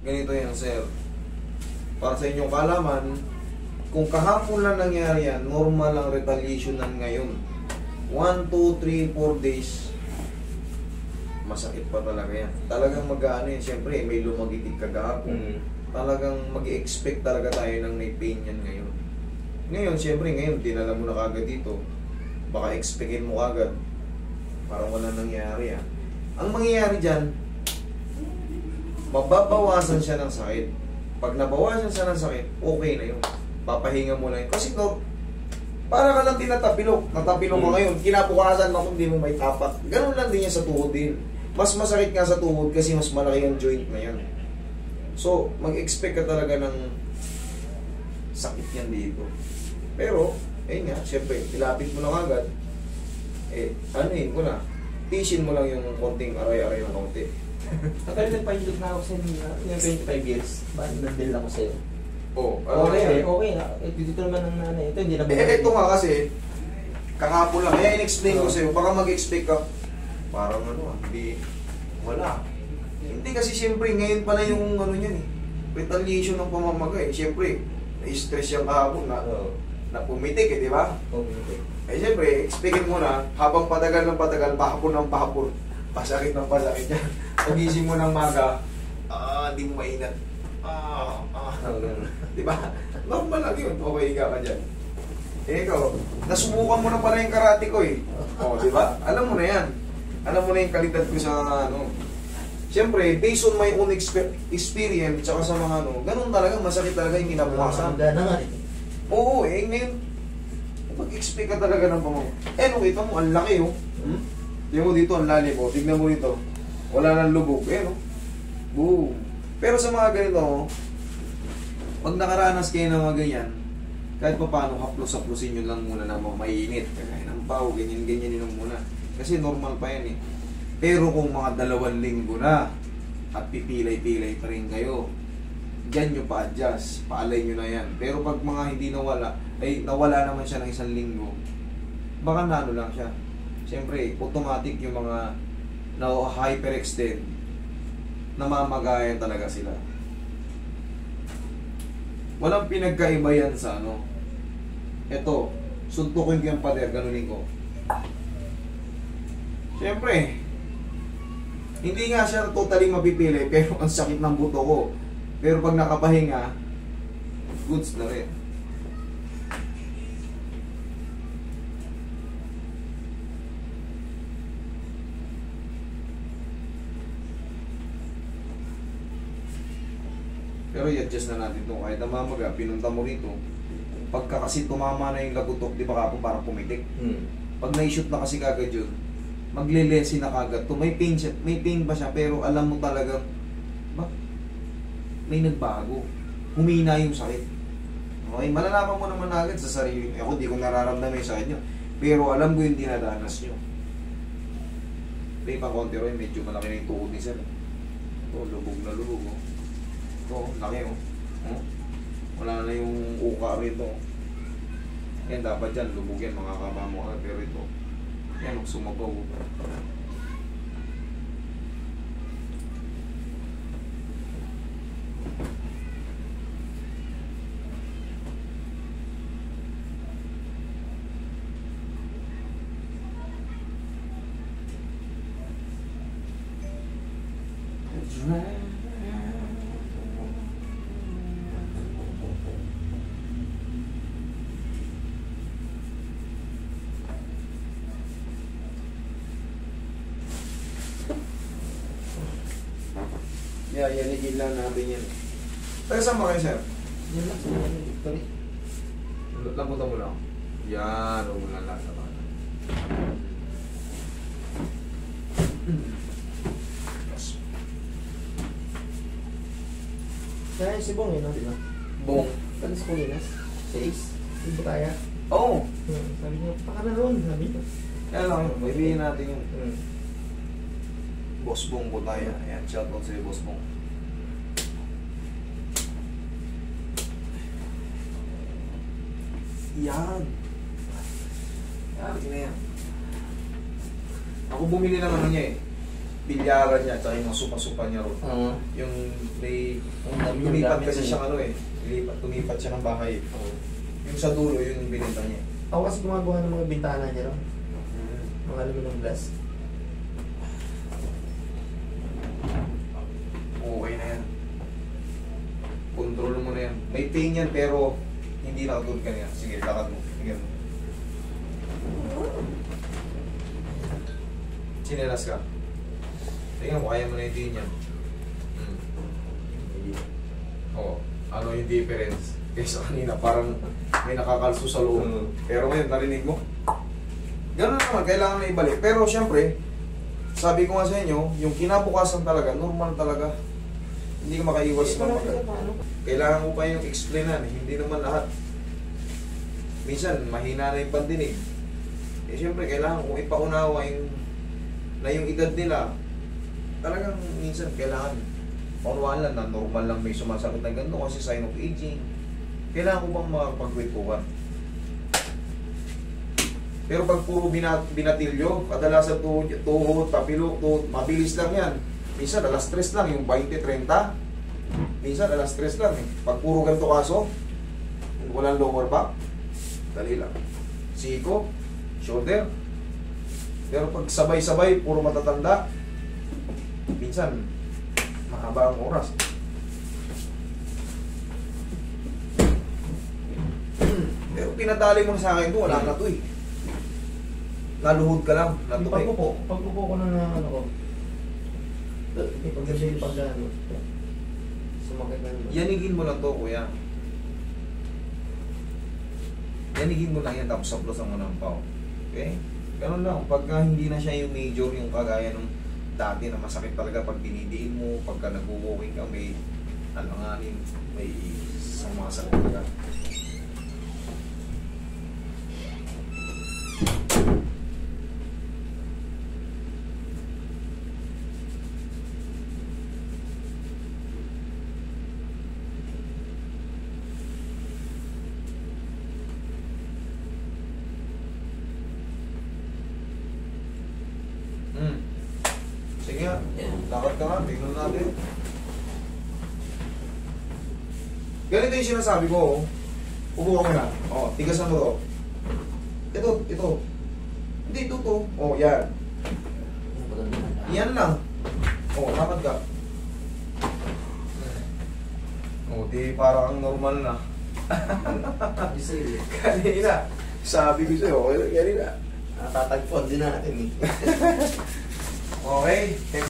Ganito yan, sir. Para sa inyong kalaman, kung kahapon lang nangyari yan, normal ang retaliation ng ngayon. 1, 2, 3, 4 days, masakit pa talaga yan. Talagang mag-ano yan, siyempre may lumagitig kagahapon. Talagang mag-expect talaga tayo ng may pain yan ngayon. Ngayon, siyempre ngayon, dinala mo na kagad dito. Baka expectin mo kagad. Parang wala nangyari yan. Ang mangyayari dyan, mababawasan siya ng sakit. Pag nabawasan siya ng sakit, okay na yun. Papahinga mo lang yun. Kasi no, para ka lang tinatapilok. Natapilok mo ngayon, kinabukasan mo kung di mo may tapat. Ganun lang din yan sa tuhod din. Mas masakit nga sa tuhod kasi mas malaki ang joint na yan. So, mag-expect ka talaga ng sakit yan dito. Pero, ayun nga, siyempre, ilapit mo lang agad. Anuhin mo na. Tisin mo lang yung konting aray-aray ng konti. Kapag nagpahilog na ako sa inyo, yung 25 years, bakit nandil ako sa'yo? Okay na. Dito naman ang nanay. Ito, hindi na ito nga kasi, kahapon lang. Kaya in-explain ko sa'yo, baka mag-expect ka, parang hindi, wala. Hindi kasi siyempre, ngayon pala yung yan retaliation ng pamamagay. Siyempre, na-stress yung kahapon na pumitik di ba? Pumitik. Siyempre, expectin mo na, habang patagal ng patagal, pahapon ng pahapon, pasakit ng pasakit yan. Pagising mo ng maga, hindi mo mainat. Di ba? Normal lang yun. Okay ka dyan. Ikaw, nasubukan mo na pala yung karate ko di ba? Alam mo na yan. Alam mo na yung kalidad ko sa Siyempre, based on my own experience, tsaka sa mga ganun talaga, masakit talaga yung kinabukasan. Oo, ngayon, mag-expect ka talaga ng pamang. Kita mo, ang laki Tignan mo dito, ang lalim Tignan mo dito, wala nang lubog. Boom. Pero sa mga ganito, pag nakaranas kayo ng mga ganyan, kahit pa paano, haplos-haplosin nyo lang muna na mainit. Kaya ng pao, ganyan-ganyan nyo muna. Kasi normal pa yan Pero kung mga 2 linggo na, at pipilay-pilay pa rin kayo, dyan nyo pa-adjust, paalay nyo na yan. Pero pag mga hindi nawala, nawala naman siya ng 1 linggo, baka lang siya. Siyempre, automatic yung mga na-hyperextend, namamagayan talaga sila. Walang pinagkaiba yan sa Ito, suntukin ko yung pader, ganunin ko. Siyempre, hindi nga siya totally mapipili, pero ang sakit ng buto ko. Pero pag nakapahinga, goods na rin. Pero i-adjust na natin ito. Kahit namamaga, pinunta mo rito. Pagka kasi tumama na yung lagutok, di ba kapo parang pumitik? Pag na-shoot na kasi kagad yun, magle-lesi na kagad to. May pain pa siya, pero alam mo talagang, may nagbago. Humina yung sakit. Okay, malalaman mo naman agad sa sarili. Ako, di ko nararamdaman yung sakit nyo. Pero alam ko yung dinadanas nyo. May pang konti rin, medyo malaki na yung tuhod ni sir. Ito, lubog na lubog. Ito, laki wala na yung uka rito. Yan, dapat dyan, lubog yan, mga kabamo ka. Pero ito, yan, sumabaw. Yanigil lang natin yan. Taga saan ba kayo, sir? Yan lang sa Victory. Lamputan mo lang. Yan, huwag mo lang lahat na ba. Kaya si Bong di ba? Bong? Talis Colinas. Si Ace. Di ba kaya? Oo. Sabi niya, pakanaroon. Sabi niya. Kaya lang, bibigyan natin yung Boss Bong po tayo. Ayan, shoutout sa'yo, Boss Bong. Yan. Yan, yan. Ako bumili ng niya Bilyaran niya, tsaka yung mga supa-supa niya ron. Yung may lumipat kasi siyang ano eh. Lumipat siya ng bahay. Yung sa dulo, yun yung binenta niya. Ako kasi gumagawa ng mga bintana niya, no? Mga aluminum glass. Okay na yan. Control mo na yan. May pain yan pero hindi nakatulog ka niya. Sige, lakad mo. Sige mo. Sinelas ka. Tingnan mo, kaya mo na yung pain yan. Oo. Ano yung difference? Kaysa kanina, parang may nakakalso sa loob. Pero ngayon, narinig mo? Ganun naman, kailangan na ibalik. Pero syempre, sabi ko nga sa inyo, yung kinabukasan talaga, normal talaga. Hindi ka makaiwas ng kailangan ko pa yung explainan, hindi naman lahat. Minsan, mahina na yung pandinig. Eh syempre, kailangan kong ipaunawa na yung edad nila, talagang minsan kailangan paunawahan lang na normal lang may sumasakit na ganito kasi sign of aging. Kailangan ko bang makapag-kwentuhan. Pero pag puro binatilyo, kadalasan tuhod, tapilok, tuhod, mabilis lang yan. Minsan alas 3 lang, yung 20-30. Minsan alas 3 lang eh. Pag puro ganito kaso, walang lower back, dali lang. Siko, shoulder. Pero pag sabay-sabay, puro matatanda, minsan, mahaba ang oras. Pero pinadali mo sa akin ito, wala na ito eh. Naluhod ka lang, natuki. Pag-upo ko na ano ko. Pag-ganda yung pag-ano. Sumakit na naman. Yanigin mo lang to, kuya. Yanigin mo lang yan, tapos saplosan mo ng pao. Okay? Ganun lang. Pagka hindi na siya yung major, yung kagaya nung dati na masakit talaga pag dinidiin mo, pagka nag-walking ka, may alanganin, may sumasakit talaga. Sige nga, lakad ka nga, tignan natin. Ganito yung sinasabi ko, upo ka muna. O, tigasan mo to. Ito. Hindi, ito to. O, yan. Yan lang. O, lakad ka. O, di parang normal na. Kanina, sabi ko sa'yo, kanina. Tatagpon din natin eh. Okay.